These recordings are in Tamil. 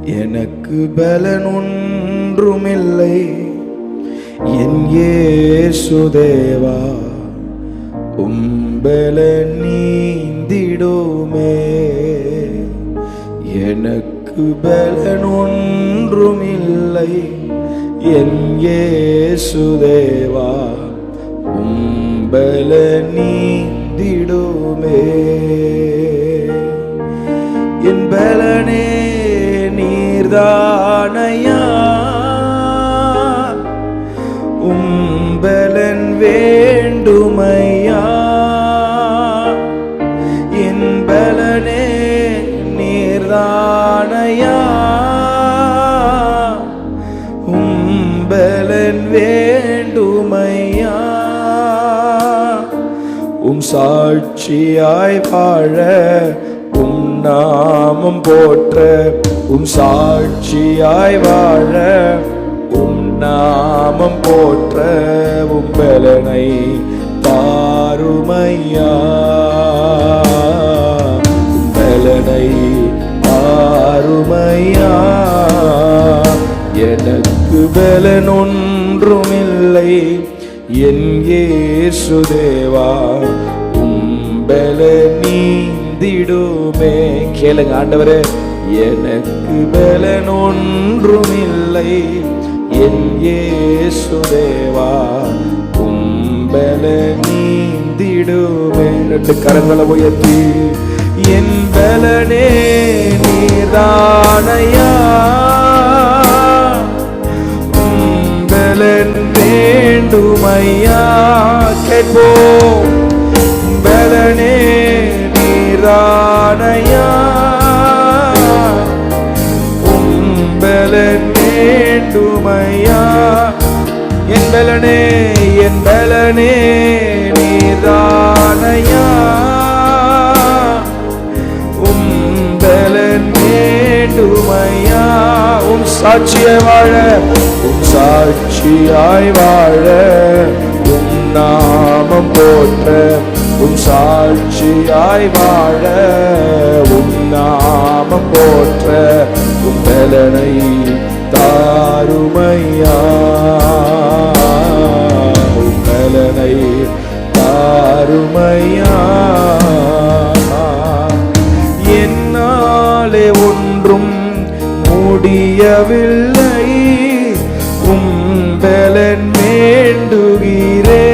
எனக்கு பலன் ஒன்றுமில்லை என் இயேசுதேவா, உம்பலன் நீந்திடுமே. எனக்கு பலன் ஒன்றுமில்லை என் இயேசுதேவா, உம்பலன் நீந்திடுமே. என் பலனே நீர்தானையா, உம்பலன் வேண்டுமையா. என் பலனே நீர்தானையா, உம்பலன் வேண்டுமையா. சாட்சியாய் வாழ நாமம் போற்ற, சாட்சியாய் வாழ நாமம் போற்ற. பலனை தாருமையா, பலனை தாருமையா. எனக்கு பலன் ஒன்றுமில்லை என் இயேசுதேவா, உம்பலன் நீந்திடுமே. கேளுங்க ஆண்டவரே, எனக்கு பலன் ஒன்றுமில்லை என் இயேசுதேவா, உம்பலன் நீந்திடுமே. ரெண்டு கரங்களை உயர்த்தி, என் பலனே நீதானையா, உம்பலன் வேண்டுமையா. கேட்போம், பலனே நீதானையா, உம்பலன் வேண்டுமையா. என் பலனே, என் பலனே நீதானையா, உம்பலன் வேண்டுமையா. சாட்சியாய் வாழ, சாட்சியாய் வாழ நாமம் போற்ற. சாட்சியாய் வாழ நாமம் போற்ற. பலனை தாருமையா, பலனை தாருமையா. என்னாலே ஒன்றும் முடியவில்லை, உம்பலன் வேண்டுகிறே.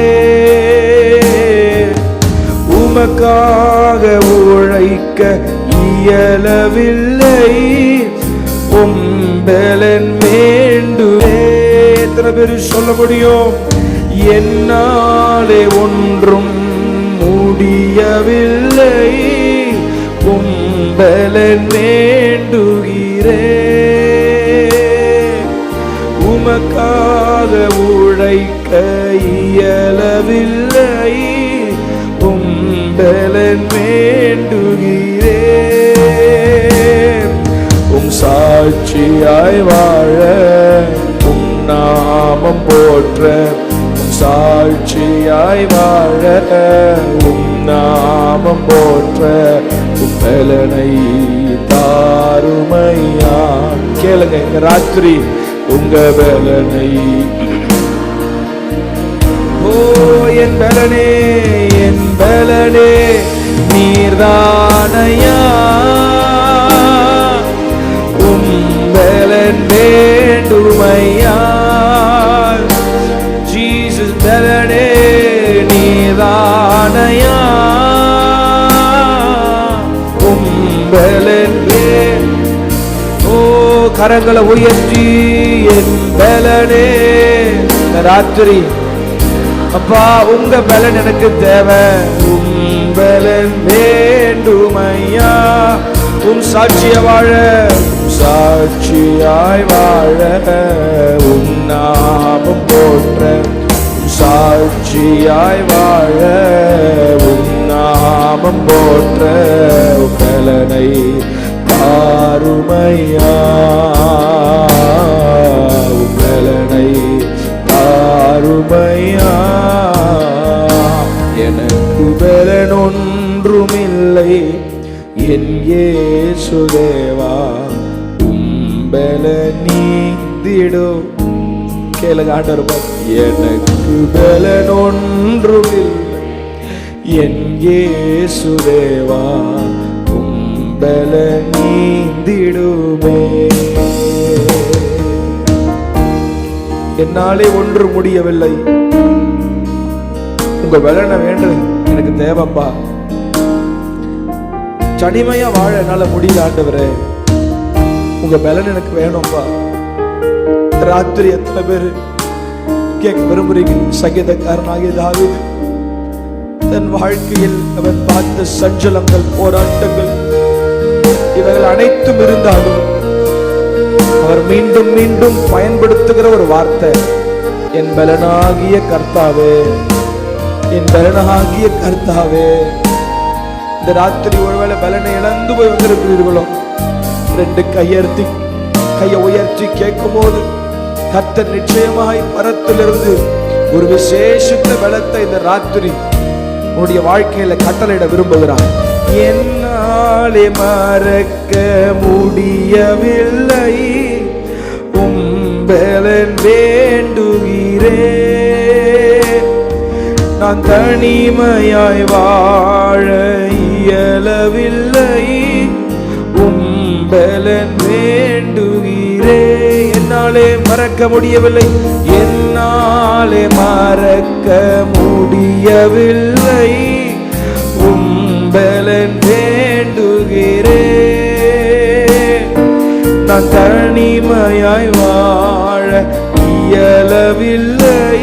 உமக்காக உழைக்க இயலவில்லை, உம்பலன் வேண்டுமே. எத்தனை பேர் சொல்ல முடியும்? என்னாலே ஒன்றும் முடியவில்லை, உம்பலன் வேண்டுகிறே. உமக்காக உழைக்க இயலவில்லை, உம்பலன் வேண்டுகிறே. சாட்சியாய் வாழ நாமம் போற்ற. சாட்சியாய் வாழ நாமம் போற்ற. பலனை தாருமையா. கேளுங்க இந்த ராத்திரி, உங்க பலனை. ஓ என் பலனே, என் பலனே நீர்தானையா, உம்பலன் வேண்டுமையா. ஜீசஸ் பலனே நீர்தானையா, உம்பலன். ஓ கரங்களை உயர்த்தி, என் பலனே. ராத்திரி அப்பா, உங்க பலன் எனக்கு தேவை. உம்பலன் வேண்டுமையா. சாட்சிய வாழ, சாட்சியாய் வாழ நாமம் போற்ற. சாட்சியாய் வாழ நாமம் போற்ற. பலனை தாருமையா, பலனை தாருமையா. எனக்கு பலன் ஒன்றுமில்லை என் இயேசுதேவா, நீந்திடும். கேளுங்க ஆண்டவர், எனக்கு பலன் ஒன்றுமில்லை என் இயேசுதேவா உம்பல நீந்திடுமே. என்னாலே ஒன்று முடியவில்லை, உங்க பலனை வேண்டும் எனக்கு தேவைப்பா. தனிமையா வாழ என்னால முடியல ஆண்டவரே, உங்க பலன் எனக்கு வேணும்பா. ராத்திரி எத்தனை பேரு கேட்க விரும்புறீங்க? சங்கீதக்காரனாகிய தாவீது தன் வாழ்க்கையில் அவன் பார்த்த சஞ்சலங்கள், போராட்டங்கள் இவைகள் அனைத்தும் இருந்தாலும் அவர் மீண்டும் மீண்டும் பயன்படுத்துகிற ஒரு வார்த்தை, என் பலனாகிய கர்த்தாவே, என் பலனாகிய கர்த்தாவே. இந்த ராத்திரி ஒருவேளை பலனை இழந்து போய் வந்திருக்கிறீர்களோ, ரெண்டு கையை உயர்த்தி கேட்கும் போது கர்த்தர் நிச்சயமாய் பரத்திலிருந்து ஒரு விசேஷித்த பலத்தை இந்த ராத்திரி உன்னுடைய வாழ்க்கையில கட்டளையிட விரும்புகிறார். என்னாலே மறக்க முடியவில்லை உம்பலன் வேண்டுகிறே, நான் தனிமையாய் வாழ இயலவில்லை உம்பலன் வேண்டுகிறே. என்னாலே மறக்க முடியவில்லை, என்னாலே மறக்க முடியவில்லை உம்பலன் வேண்டுகிறே, நான் தனிமையாய் வாழ இயலவில்லை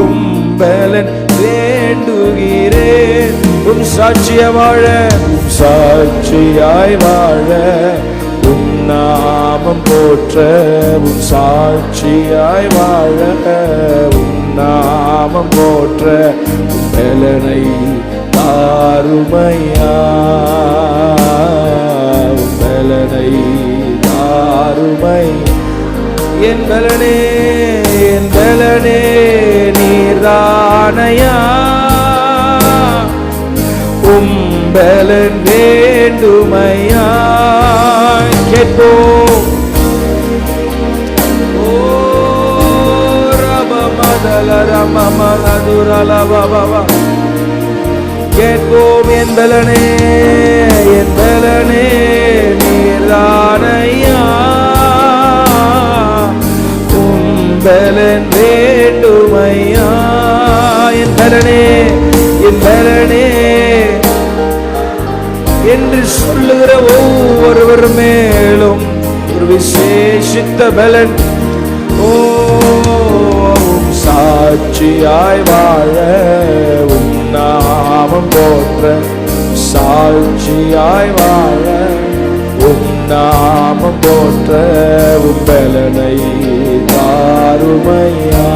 உம்பலன் வேண்டுகிறேன். உம் சாட்சியாய் வாழ, சாட்சியாய் வாழ, உம் நாமம் போற்ற, உம் சாட்சியாய் வாழ, உம் நாமம் போற்ற, உம் பலனை தாருமையா, உம் பலனை தாருமை. என் பலனே, என் பலனே நீர்தானையா, உம் பலன் வேண்டுமையா. கேட்போம். ஓ ரபமதல ரமமதுரல பபவ, கேட்போம். என் பலனே, என் பலனே நீர்தானையா, உம் பலன் வேண்டுமையா. என் பலனே, என் பலனே என்று சொல்லுகிற ஒவ்வொருவர் மேலும் ஒரு விசேஷித்த பலன். ஓ சாட்சியாய் வாழ, உம் நாமம் போற்ற, சாட்சியாய் வாழ, உம் நாமம் போற்ற, உம் பலனை தாருமையா.